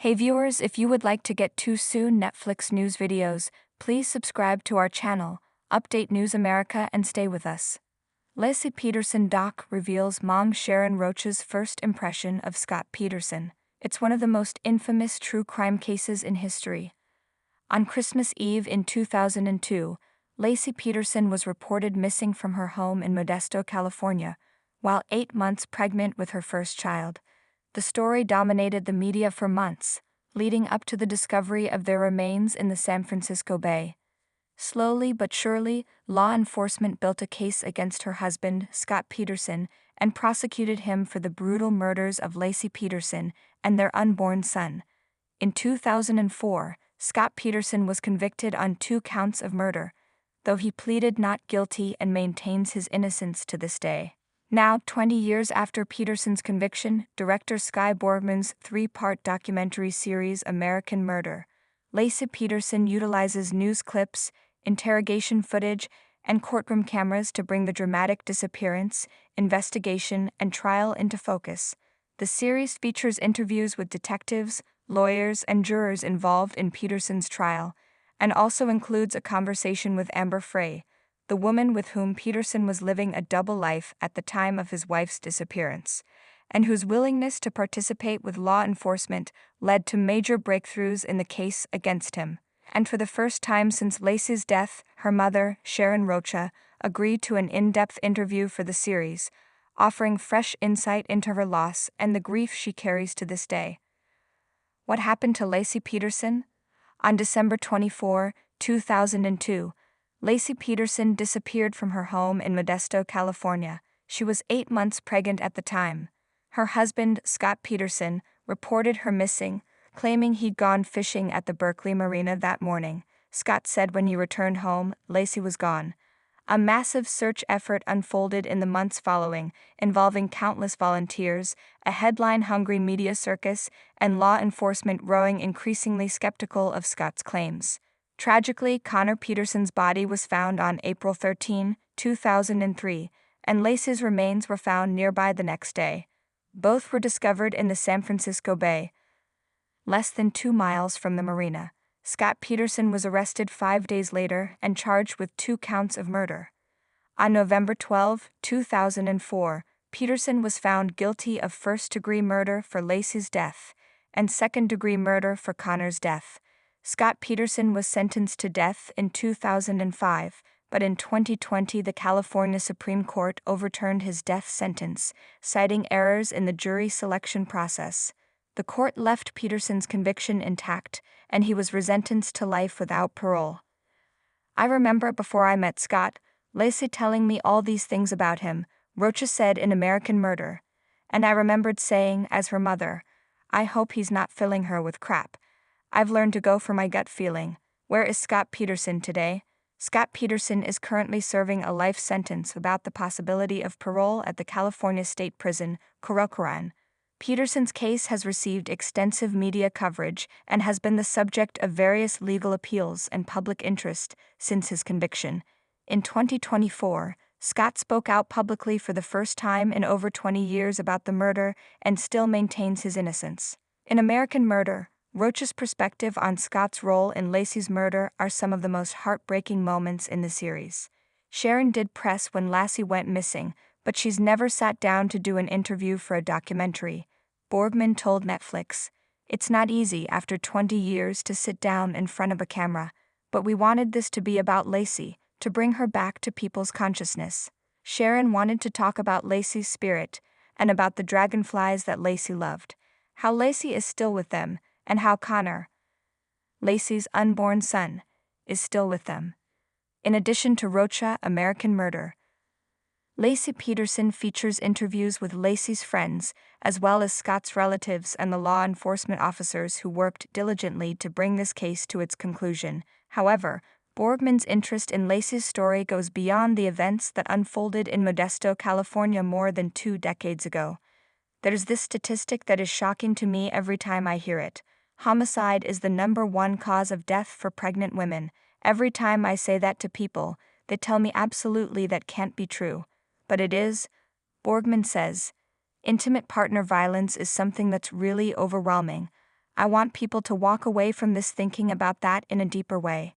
Hey viewers, if you would like to get too soon Netflix news videos, please subscribe to our channel, Update News America, and stay with us. Laci Peterson doc reveals mom Sharon Rocha's first impression of Scott Peterson. It's one of the most infamous true crime cases in history. On Christmas Eve in 2002, Laci Peterson was reported missing from her home in Modesto, California, while 8 months pregnant with her first child. The story dominated the media for months, leading up to the discovery of their remains in the San Francisco Bay. Slowly but surely, law enforcement built a case against her husband, Scott Peterson, and prosecuted him for the brutal murders of Laci Peterson and their unborn son. In 2004, Scott Peterson was convicted on 2 counts of murder, though he pleaded not guilty and maintains his innocence to this day. Now, 20 years after Peterson's conviction, director Skye Borgman's 3-part documentary series American Murder, Laci Peterson utilizes news clips, interrogation footage, and courtroom cameras to bring the dramatic disappearance, investigation, and trial into focus. The series features interviews with detectives, lawyers, and jurors involved in Peterson's trial, and also includes a conversation with Amber Frey, the woman with whom Peterson was living a double life at the time of his wife's disappearance, and whose willingness to participate with law enforcement led to major breakthroughs in the case against him. And for the first time since Laci's death, her mother, Sharon Rocha, agreed to an in-depth interview for the series, offering fresh insight into her loss and the grief she carries to this day. What happened to Laci Peterson? On December 24, 2002, Laci Peterson disappeared from her home in Modesto, California. She was 8 months pregnant at the time. Her husband, Scott Peterson, reported her missing, claiming he'd gone fishing at the Berkeley Marina that morning. Scott said when he returned home, Laci was gone. A massive search effort unfolded in the months following, involving countless volunteers, a headline-hungry media circus, and law enforcement growing increasingly skeptical of Scott's claims. Tragically, Connor Peterson's body was found on April 13, 2003, and Laci's remains were found nearby the next day. Both were discovered in the San Francisco Bay, less than 2 miles from the marina. Scott Peterson was arrested 5 days later and charged with 2 counts of murder. On November 12, 2004, Peterson was found guilty of first-degree murder for Laci's death and second-degree murder for Connor's death. Scott Peterson was sentenced to death in 2005, but in 2020 the California Supreme Court overturned his death sentence, citing errors in the jury selection process. The court left Peterson's conviction intact, and he was resentenced to life without parole. "I remember before I met Scott, Laci telling me all these things about him," Rocha said in American Murder. "And I remembered saying, as her mother, I hope he's not filling her with crap. I've learned to go for my gut feeling." Where is Scott Peterson today? Scott Peterson is currently serving a life sentence without the possibility of parole at the California State Prison, Corcoran. Peterson's case has received extensive media coverage and has been the subject of various legal appeals and public interest since his conviction. In 2024, Scott spoke out publicly for the first time in over 20 years about the murder and still maintains his innocence. In American Murder, Rocha's perspective on Scott's role in Laci's murder are some of the most heartbreaking moments in the series. Sharon did press when Laci went missing, but she's never sat down to do an interview for a documentary. Borgman told Netflix, "It's not easy after 20 years to sit down in front of a camera, but we wanted this to be about Laci, to bring her back to people's consciousness." Sharon wanted to talk about Laci's spirit and about the dragonflies that Laci loved, how Laci is still with them, and how Connor, Laci's unborn son, is still with them. In addition to Rocha, American Murder, Laci Peterson features interviews with Laci's friends, as well as Scott's relatives and the law enforcement officers who worked diligently to bring this case to its conclusion. However, Borgman's interest in Laci's story goes beyond the events that unfolded in Modesto, California more than 2 decades ago. There's this statistic that is shocking to me every time I hear it. Homicide is the #1 cause of death for pregnant women. Every time I say that to people, they tell me absolutely that can't be true. But it is. Borgman says, Intimate partner violence is something that's really overwhelming. I want people to walk away from this thinking about that in a deeper way.